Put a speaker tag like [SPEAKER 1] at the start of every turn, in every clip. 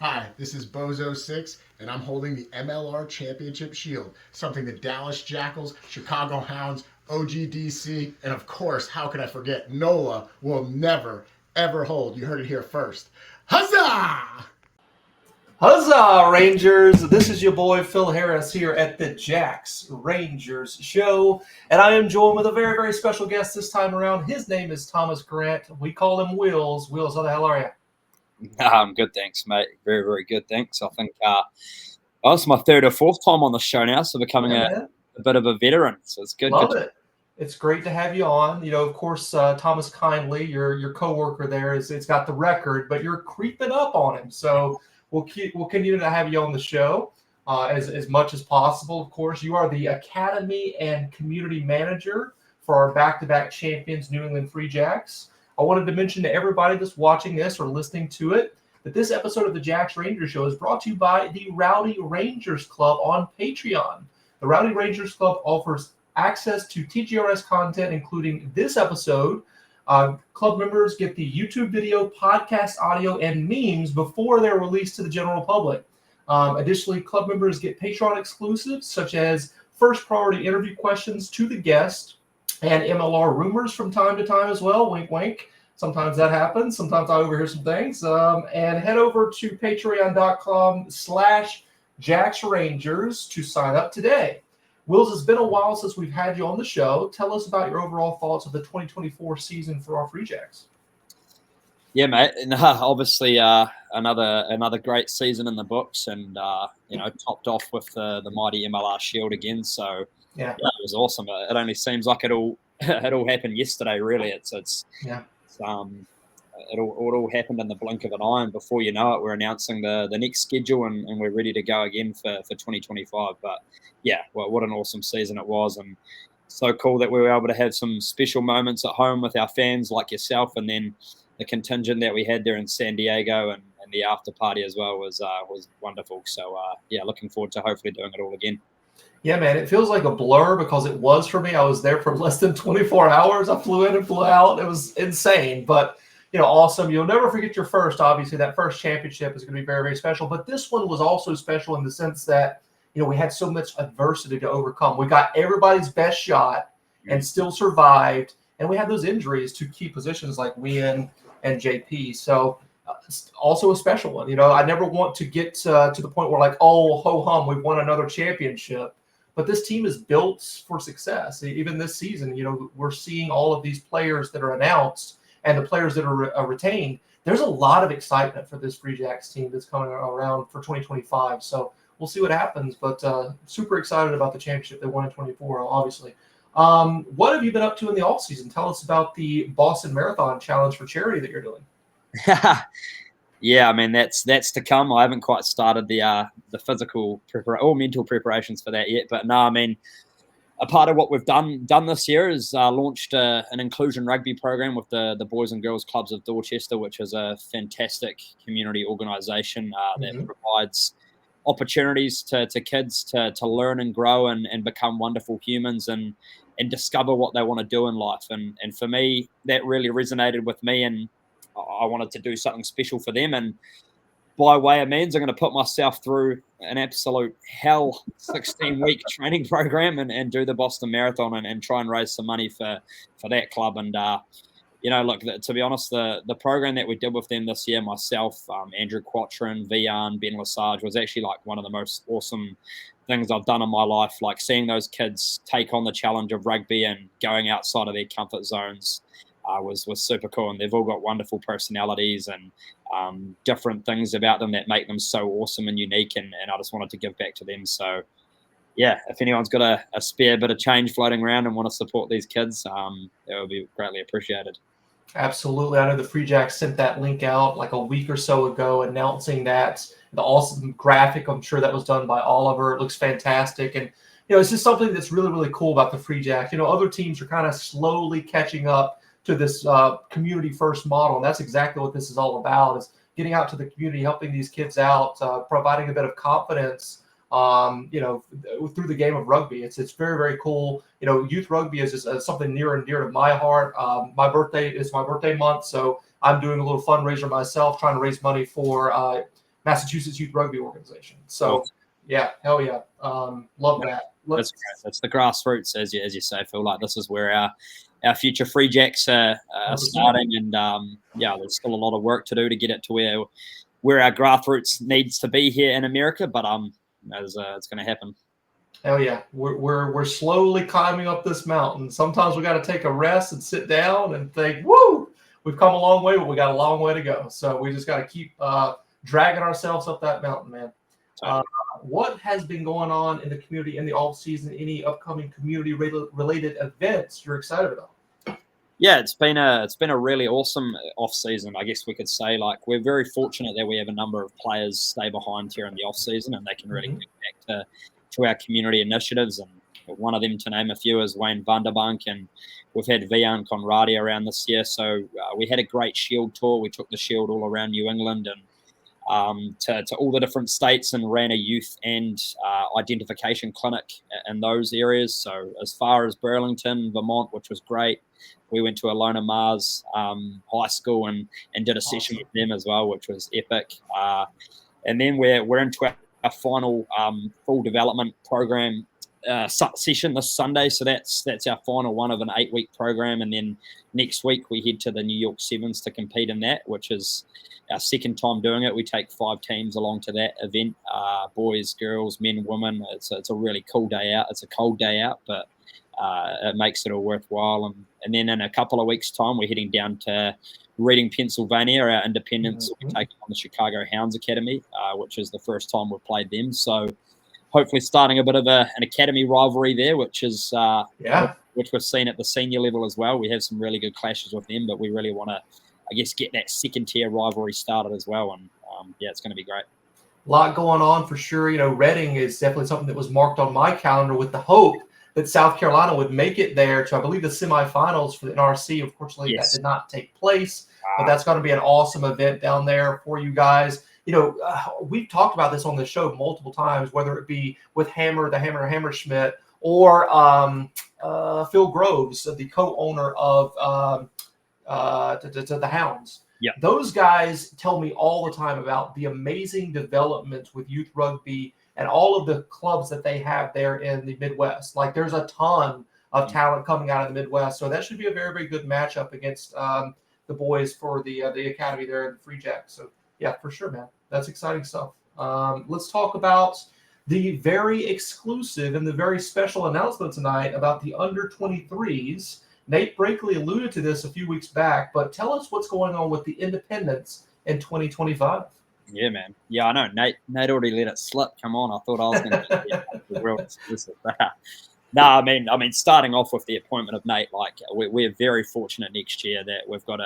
[SPEAKER 1] Hi, this is Bozo6, and I'm holding the MLR Championship Shield, something the Dallas Jackals, Chicago Hounds, OGDC, and of course, how could I forget, NOLA will never, ever hold. You heard it here first. Huzzah!
[SPEAKER 2] Huzzah, Rangers! This is your boy Phil Harris here at the Jacks Rangers show, and I am joined with a very, very special guest this time around. His name is Thomas Grant. We call him Wills. Wills, how the hell are you?
[SPEAKER 3] I'm good, thanks, mate. Very, very good, thanks. I think it's my third or fourth time on the show now, so becoming a bit of a veteran. So it's good.
[SPEAKER 2] Love it. It's great to have you on. You know, of course, Thomas Kindly, your coworker there, it's got the record, but you're creeping up on him. So we'll continue to have you on the show as much as possible. Of course, you are the Academy and Community Manager for our back-to-back champions, New England Free Jacks. I wanted to mention to everybody that's watching this or listening to it that this episode of the Jacks Rangers show is brought to you by the Rowdy Rangers Club on Patreon. The Rowdy Rangers Club offers access to TJRS content, including this episode. Club members get the YouTube video, podcast audio, and memes before they're released to the general public. Additionally, club members get Patreon exclusives, such as first priority interview questions to the guest and MLR rumors from time to time as well. Wink, wink. Sometimes that happens. Sometimes I overhear some things. And head over to patreon.com/jacksrangers to sign up today. Wills, it's been a while since we've had you on the show. Tell us about your overall thoughts of the 2024 season for our Free Jacks.
[SPEAKER 3] Yeah, mate. Obviously, another great season in the books, and topped off with the mighty MLR Shield again. So yeah, it was awesome. It only seems like it all happened yesterday. Really, it all happened in the blink of an eye, and before you know it, we're announcing the next schedule, and we're ready to go again for 2025. But yeah, well, what an awesome season it was, and so cool that we were able to have some special moments at home with our fans like yourself, and then the contingent that we had there in San Diego and the after party as well was wonderful. So yeah, looking forward to hopefully doing it all again.
[SPEAKER 2] Yeah, man, it feels like a blur because it was for me. I was there for less than 24 hours. I flew in and flew out. It was insane, but awesome. You'll never forget your first. Obviously, that first championship is going to be very, very special. But this one was also special in the sense that we had so much adversity to overcome. We got everybody's best shot and still survived, and we had those injuries to key positions like Wien and JP. So also a special one. I never want to get to the point where oh, ho hum, we've won another championship. But this team is built for success. Even this season, we're seeing all of these players that are announced and the players that are retained. There's a lot of excitement for this Free Jacks team that's coming around for 2025. So we'll see what happens. But super excited about the championship they won in 24, obviously. What have you been up to in the offseason? Tell us about the Boston Marathon Challenge for charity that you're doing.
[SPEAKER 3] Yeah, I mean that's to come. I haven't quite started the physical or mental preparations for that yet, but no, I mean a part of what we've done this year is launched an inclusion rugby program with the Boys and Girls Clubs of Dorchester, which is a fantastic community organisation that provides opportunities to kids to learn and grow and become wonderful humans and discover what they want to do in life. And for me, that really resonated with me, and I wanted to do something special for them. And by way of means, I'm going to put myself through an absolute hell 16-week training program and do the Boston Marathon and try and raise some money for that club. And, look, to be honest, the program that we did with them this year, myself, Andrew Quattrin, Vian, Ben Lesage, was actually like one of the most awesome things I've done in my life. Like seeing those kids take on the challenge of rugby and going outside of their comfort zones was super cool. And they've all got wonderful personalities and different things about them that make them so awesome and unique. And I just wanted to give back to them. So, yeah, if anyone's got a spare bit of change floating around and want to support these kids, that would be greatly appreciated.
[SPEAKER 2] Absolutely. I know the Free Jacks sent that link out like a week or so ago announcing that. The awesome graphic, I'm sure that was done by Oliver. It looks fantastic. And, it's just something that's really, really cool about the Free Jacks. Other teams are kind of slowly catching up to this community first model. And that's exactly what this is all about, is getting out to the community, helping these kids out, providing a bit of confidence, through the game of rugby. It's very, very cool. Youth rugby is just something near and dear to my heart. My birthday is my birthday month, so I'm doing a little fundraiser myself, trying to raise money for Massachusetts Youth Rugby Organization. So, yeah, hell yeah. Love that.
[SPEAKER 3] That's great. That's the grassroots, as you say, Phil. Like, this is where our future Free Jacks are starting, and there's still a lot of work to do to get it to where our grassroots needs to be here in America. But it's going to happen.
[SPEAKER 2] Hell yeah, we're slowly climbing up this mountain. Sometimes we got to take a rest and sit down and think, "Woo, we've come a long way, but we got a long way to go." So we just got to keep dragging ourselves up that mountain, man.
[SPEAKER 3] Totally.
[SPEAKER 2] What has been going on in the community in the off season? Any upcoming community related events you're excited about?
[SPEAKER 3] Yeah, it's been a really awesome off season. I guess we could say, like, we're very fortunate that we have a number of players stay behind here in the off season, and they can really get back to our community initiatives. And one of them, to name a few, is Wayne Vanderbank, and we've had Vian Conradi around this year. So we had a great Shield tour. We took the Shield all around New England and to all the different states, and ran a youth and identification clinic in those areas. So as far as Burlington, Vermont, which was great. We went to Alona Mars High School and did a session with them as well, which was epic. And then we're into our final full development program session this Sunday. So that's our final one of an 8-week program. And then next week we head to the New York Sevens to compete in that, which is our second time doing it. We take 5 teams along to that event, boys, girls, men, women. It's a really cool day out. It's a cold day out, but it makes it all worthwhile. And then in a couple of weeks' time, we're heading down to Reading, Pennsylvania. Our independents will be taking on the Chicago Hounds Academy, which is the first time we've played them. So hopefully starting a bit of an academy rivalry there, which is which we've seen at the senior level as well. We have some really good clashes with them, but we really want to, I guess, get that second-tier rivalry started as well. And, it's going to be great.
[SPEAKER 2] A lot going on for sure. Reading is definitely something that was marked on my calendar with the hope that South Carolina would make it there to, I believe, the semifinals for the NRC. Unfortunately, that did not take place, but that's going to be an awesome event down there for you guys. We've talked about this on the show multiple times, whether it be with Hammerschmidt, or Phil Groves, the co-owner of the Hounds.
[SPEAKER 3] Yeah.
[SPEAKER 2] Those guys tell me all the time about the amazing development with youth rugby and all of the clubs that they have there in the Midwest. Like, there's a ton of talent coming out of the Midwest. So that should be a very, very good matchup against the boys for the academy there in the Free Jacks. So, yeah, for sure, man. That's exciting stuff. Let's talk about the very exclusive and the very special announcement tonight about the under-23s. Nate Brinkley alluded to this a few weeks back, but tell us what's going on with the independents in 2025.
[SPEAKER 3] Yeah, man. Yeah, I know. Nate already let it slip. Come on, I thought I was going to be the real exclusive. No, I mean, starting off with the appointment of Nate, like, we're very fortunate next year that we've got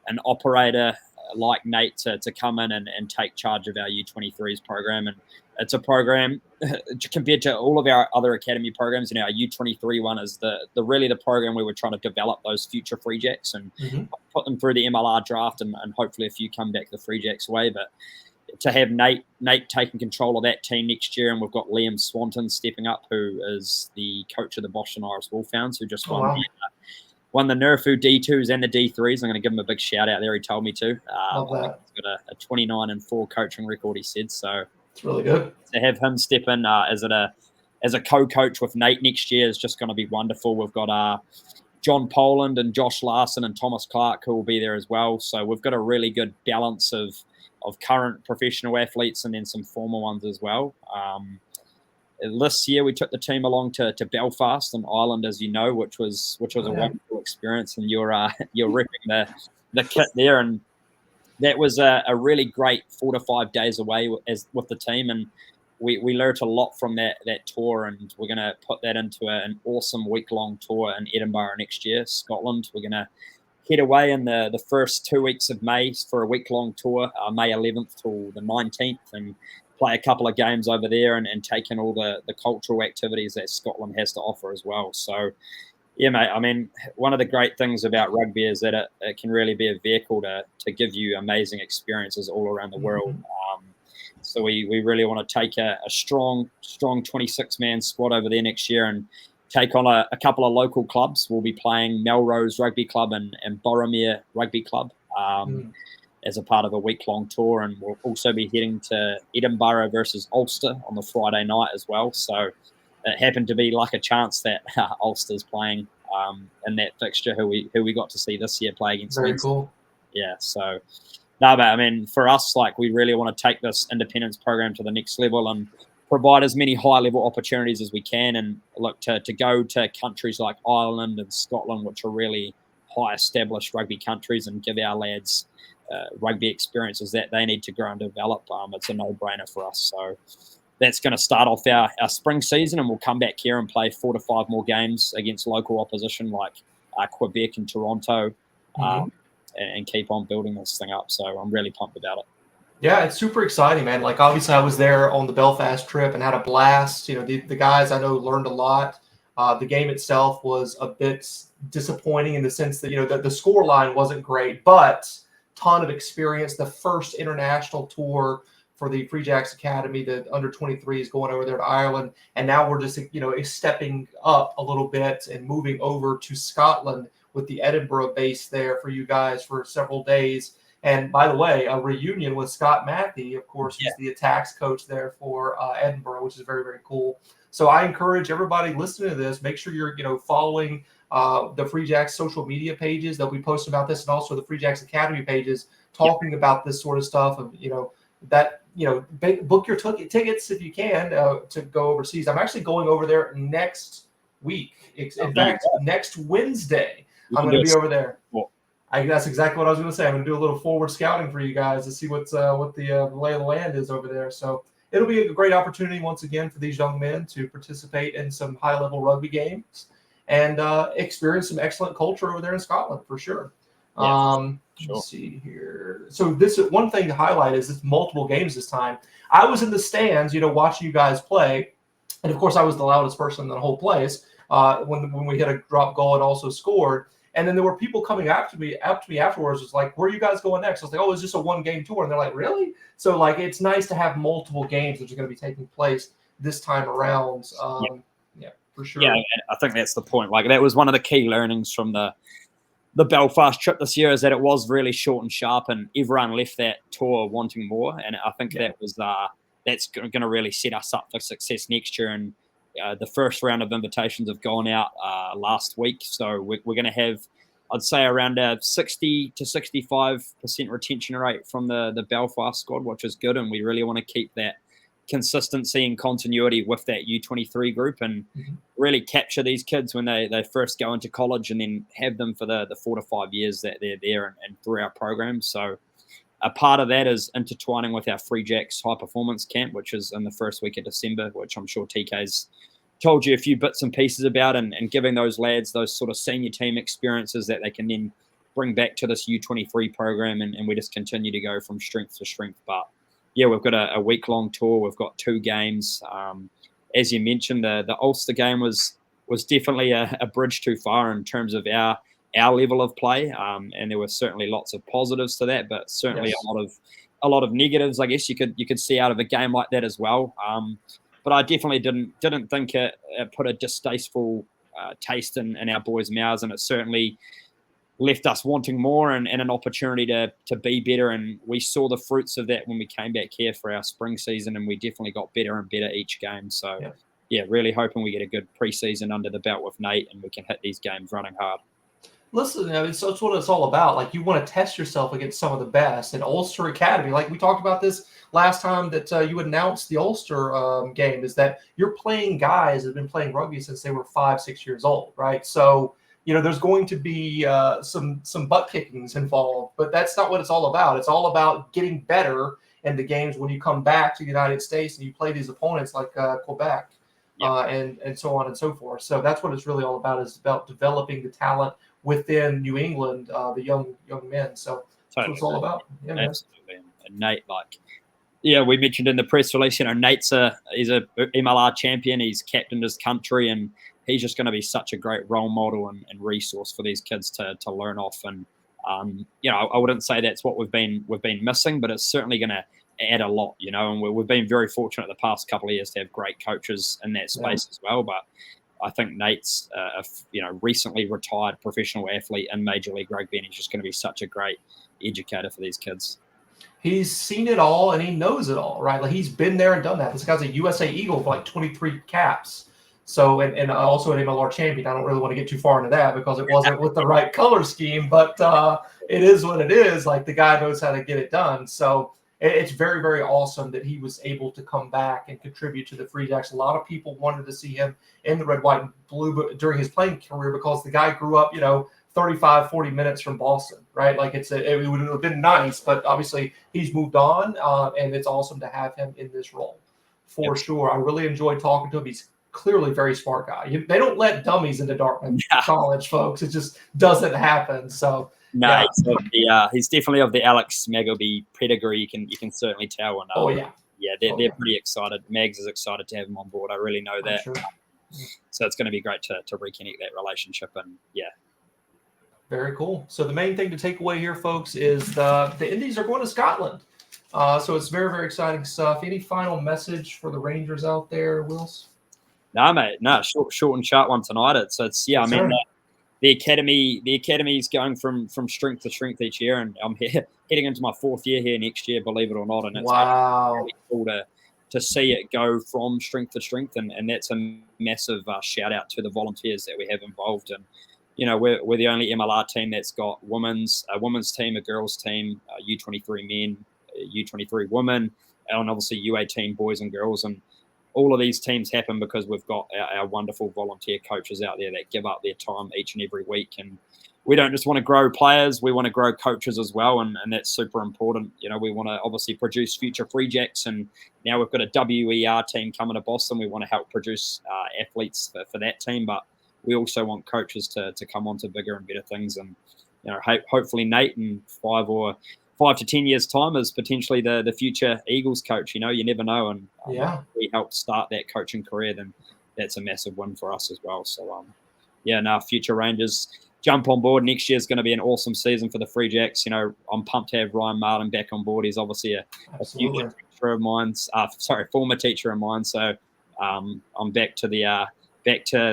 [SPEAKER 3] an operator like Nate to come in and take charge of our U23s program. And it's a program compared to all of our other academy programs. Our U23 one is really the program where we're trying to develop those future Free Jacks and put them through the MLR draft, and hopefully a few come back the Free Jacks way. But to have Nate taking control of that team next year, and we've got Liam Swanton stepping up, who is the coach of the Boston Irish Wolfhounds, who just won the NERFU D2s and the D3s. I'm going to give him a big shout out there. He told me to. He's got a 29-4 coaching record, he said. So
[SPEAKER 2] it's really good
[SPEAKER 3] to have him step in as a co-coach with Nate next year is just going to be wonderful. We've got John Poland and Josh Larson and Thomas Clark who will be there as well. So we've got a really good balance of current professional athletes and then some former ones as well. This year we took the team along to Belfast and Ireland, as you know, which was a wonderful experience, and you're repping the kit there, and that was a really great 4 to 5 days away with the team, and we learned a lot from that tour, and we're going to put that into an awesome week-long tour in Edinburgh next year, Scotland. We're going to head away in the first 2 weeks of May for a week-long tour, May 11th till the 19th, and play a couple of games over there and take in all the cultural activities that Scotland has to offer as well. So, yeah, mate, I mean, one of the great things about rugby is that it can really be a vehicle to give you amazing experiences all around the world. So we really want to take a strong 26-man squad over there next year and take on a couple of local clubs. We'll be playing Melrose Rugby Club and Boromir Rugby Club. as a part of a week-long tour, and we'll also be heading to Edinburgh versus Ulster on the Friday night as well. So it happened to be like a chance that Ulster's playing in that fixture, who we got to see this year play against.
[SPEAKER 2] Very
[SPEAKER 3] Leinster.
[SPEAKER 2] cool.
[SPEAKER 3] Yeah, so no, but I mean, for us, like, we really want to take this independence program to the next level and provide as many high-level opportunities as we can, and look to go to countries like Ireland and Scotland, which are really high-established rugby countries, and give our lads rugby experiences that they need to grow and develop. It's a no-brainer for us. So that's going to start off our spring season, and we'll come back here and play 4 to 5 more games against local opposition like Quebec and Toronto, and keep on building this thing up. So I'm really pumped about it.
[SPEAKER 2] Yeah, it's super exciting, man. Like, obviously, I was there on the Belfast trip and had a blast. You know, the guys I know learned a lot. The game itself was a bit disappointing in the sense that, you know, the score line wasn't great, but ton of experience. The first international tour for the Free Jacks Academy, the under 23 is going over there to Ireland. And now we're just, you know, stepping up a little bit and moving over to Scotland with the Edinburgh base there for you guys for several days. And by the way, a reunion with Scott Mackey, of course, who's the attacks coach there for Edinburgh, which is very, very cool. So I encourage everybody listening to this, make sure you're, you know, following the Free Jacks social media pages. They'll be posting about this, and also the Free Jacks Academy pages talking about this sort of stuff. And, you know, that, you know, book your tickets if you can to go overseas. I'm actually going over there next week. In fact, next Wednesday, I'm going to be over there. That's exactly what I was going to say. I'm going to do a little forward scouting for you guys to see what the lay of the land is over there. So it'll be a great opportunity once again for these young men to participate in some high-level rugby games and experience some excellent culture over there in Scotland for sure. Let's see here. So this one thing to highlight is it's multiple games this time. I was in the stands, you know, watching you guys play, and of course I was the loudest person in the whole place when we hit a drop goal and also scored. And then there were people coming after me afterwards. Was like, where are you guys going next? I was like, oh, it's just a 1-game tour. And they're like, really? So, like, it's nice to have multiple games that are going to be taking place this time around. Yeah, for sure.
[SPEAKER 3] Yeah, I think that's the point. Like, that was one of the key learnings from the Belfast trip this year, is that it was really short and sharp, and everyone left that tour wanting more. And I think that was that's going to really set us up for success next year. And the first round of invitations have gone out last week. So we're going to have, I'd say, around a 60 to 65% retention rate from the Belfast squad, which is good. And we really want to keep that consistency and continuity with that U23 group and really capture these kids when they first go into college, and then have them for the 4 to 5 years that they're there and through our program. So a part of that is intertwining with our Free Jacks high performance camp, which is in the first week of December, which I'm sure TK's told you a few bits and pieces about, and giving those lads those sort of senior team experiences that they can then bring back to this U23 program, and we just continue to go from strength to strength. But yeah, we've got a week-long tour. We've got 2 games. As you mentioned, the Ulster game was definitely a bridge too far in terms of our level of play, and there were certainly lots of positives to that, but certainly a lot of negatives, I guess you could see out of a game like that as well. But I definitely didn't think it put a distasteful taste in our boys' mouths, and it certainly left us wanting more and an opportunity to be better. And we saw the fruits of that when we came back here for our spring season, and we definitely got better and better each game. So yeah, really hoping we get a good preseason under the belt with Nate, and we can hit these games running hard.
[SPEAKER 2] Listen, I mean, so it's what it's all about. Like, you want to test yourself against some of the best. And Ulster Academy, like we talked about this last time that you announced the Ulster game, is that you're playing guys that have been playing rugby since they were 5-6 years old, right? So, you know, there's going to be some butt kickings involved, but that's not what it's all about. It's all about getting better in the games when you come back to the United States and you play these opponents like Quebec and so on and so forth. So that's what it's really all about, is about developing the talent within New England, the young men. So that's what it's all about. Yeah,
[SPEAKER 3] absolutely. And Nate, we mentioned in the press release, you know, Nate's he's a MLR champion. He's captained his country, and he's just going to be such a great role model and resource for these kids to learn off. And you know, I wouldn't say that's what we've been missing, but it's certainly going to add a lot, you know. And we've been very fortunate the past couple of years to have great coaches in that space as well. But I think Nate's recently retired professional athlete in Major League Rugby, and he's just going to be such a great educator for these kids.
[SPEAKER 2] He's seen it all and he knows it all, right? Like he's been there and done that. This guy's a USA Eagle with like 23 caps. So, and also an MLR champion. I don't really want to get too far into that because it wasn't with the right color scheme, but it is what it is. Like the guy knows how to get it done. So it's very, very awesome that he was able to come back and contribute to the Free Jacks. A lot of people wanted to see him in the red, white, and blue during his playing career because the guy grew up, 35, 40 minutes from Boston, right? Like it would have been nice, but obviously he's moved on, and it's awesome to have him in this role for sure. I really enjoyed talking to him. He's clearly a very smart guy. They don't let dummies into Dartmouth College, folks. It just doesn't happen. So
[SPEAKER 3] no, he's definitely of the Alex Magleby pedigree. You can certainly tell. And they're pretty excited. Mags is excited to have him on board. I really know that.
[SPEAKER 2] Sure.
[SPEAKER 3] So it's going to be great to reconnect that relationship. And
[SPEAKER 2] very cool. So the main thing to take away here, folks, is the Indies are going to Scotland. So it's very, very exciting stuff. Any final message for the Rangers out there, Wills?
[SPEAKER 3] No, mate. No, short and sharp one tonight. It's I mean, the academy is going from strength to strength each year, and I'm heading into my 4th year here next year, believe it or not. And it's really cool to see it go from strength to strength, and that's a massive shout out to the volunteers that we have involved. And we're the only MLR team that's got a women's team, a girls team, U23 men, U23 women, and obviously U18 boys and girls. And all of these teams happen because we've got our wonderful volunteer coaches out there that give up their time each and every week. And we don't just want to grow players, we want to grow coaches as well. And that's super important. We want to obviously produce future Free Jacks. And now we've got a WER team coming to Boston. We want to help produce athletes for that team. But we also want coaches to come on to bigger and better things. And, hopefully Nate in 5 to 10 years time is potentially the future Eagles coach. You never know. And if we help start that coaching career, then that's a massive win for us as well. So, future Rangers, jump on board. Next year is going to be an awesome season for the Free Jacks. I'm pumped to have Ryan Martin back on board. He's obviously a future teacher of mine. Former teacher of mine. So I'm back to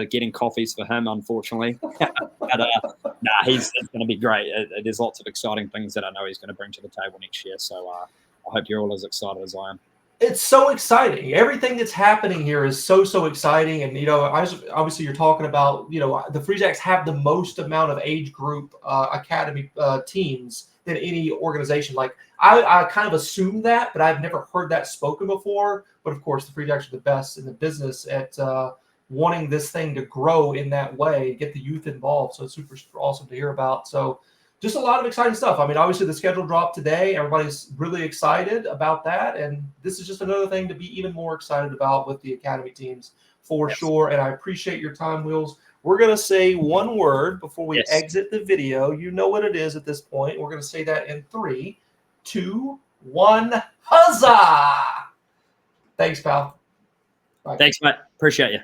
[SPEAKER 3] getting coffees for him, unfortunately. But he's going to be great. There's lots of exciting things that I know he's going to bring to the table next year. So I hope you're all as excited as I am.
[SPEAKER 2] It's so exciting. Everything that's happening here is so exciting. And, obviously you're talking about, the Free Jacks have the most amount of age group academy teams than any organization. Like I kind of assumed that, but I've never heard that spoken before. But of course, the Free Jacks are the best in the business at wanting this thing to grow in that way, get the youth involved. So it's super, super awesome to hear about. So just a lot of exciting stuff. I mean, obviously the schedule dropped today. Everybody's really excited about that. And this is just another thing to be even more excited about with the academy teams for sure. And I appreciate your time, Wills. We're going to say one word before we exit the video. You know what it is at this point. We're going to say that in 3, 2, 1. Huzzah! Thanks, pal. Bye.
[SPEAKER 3] Thanks, mate. Appreciate you.